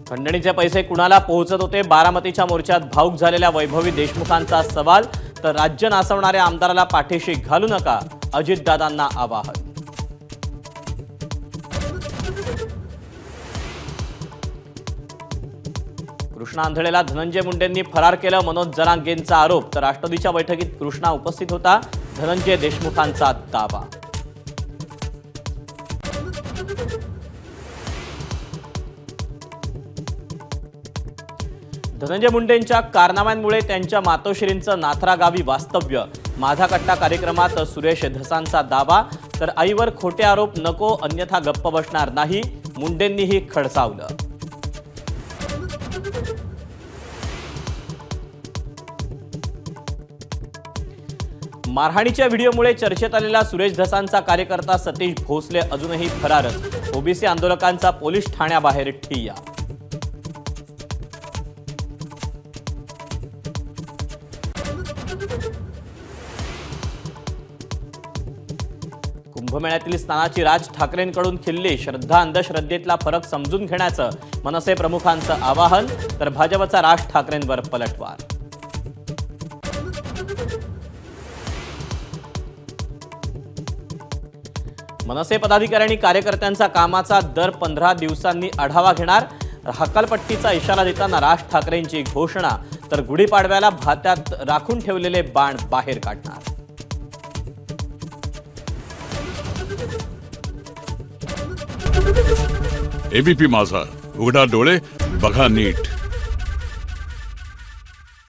खंडणीचे पैसे कुणाला पोहोचत होते? बारामतीच्या मोर्चात भाऊक झालेल्या वैभवी देशमुखांचा सवाल, तर राज्य नासवणाऱ्या आमदाराला पाठीशी घालू नका, अजितदादांना आवाहन. कृष्णा आंधळेला धनंजय मुंडेंनी फरार केलं, मनोज जरांगेंचा आरोप. तर राष्ट्रवादीच्या बैठकीत कृष्णा उपस्थित होता, धनंजय देशमुखांचा दावा. धनंजय मुंडेंच्या कारनाम्यांमुळे त्यांच्या मातोश्रींचं नाथरा गावी वास्तव्य. माझा कट्टा कार्यक्रमात सुरेश धसांचा दावा. तर आईवर खोटे आरोप नको, अन्यथा गप्प बसणार नाही, मुंडेंनीही खडसावलं. मारहाणीच्या व्हिडिओमुळे चर्चेत आलेला सुरेश धसांचा कार्यकर्ता सतीश भोसले अजूनही फरारच. ओबीसी आंदोलकांचा पोलीस ठाण्याबाहेर ठिय्या. कुंभमेळ्यातील स्नानाची राज ठाकरेंकडून खिल्ली. श्रद्धा अंधश्रद्धेतला फरक समजून घेण्याचं मनसे प्रमुखांचं आवाहन. तर भाजपचा राज ठाकरेंवर पलटवार. मनसे पदाधिकारी आणि कार्यकर्त्यांचा कामाचा दर 15 दिवसांनी आढावा घेणार. हकालपट्टीचा इशारा देताना राज ठाकरेंची घोषणा. तर गुढीपाडव्याला भात्यात राखून ठेवलेले बाण बाहेर काढणार. एबीपी माझा, उघडा डोळे बघा नीट.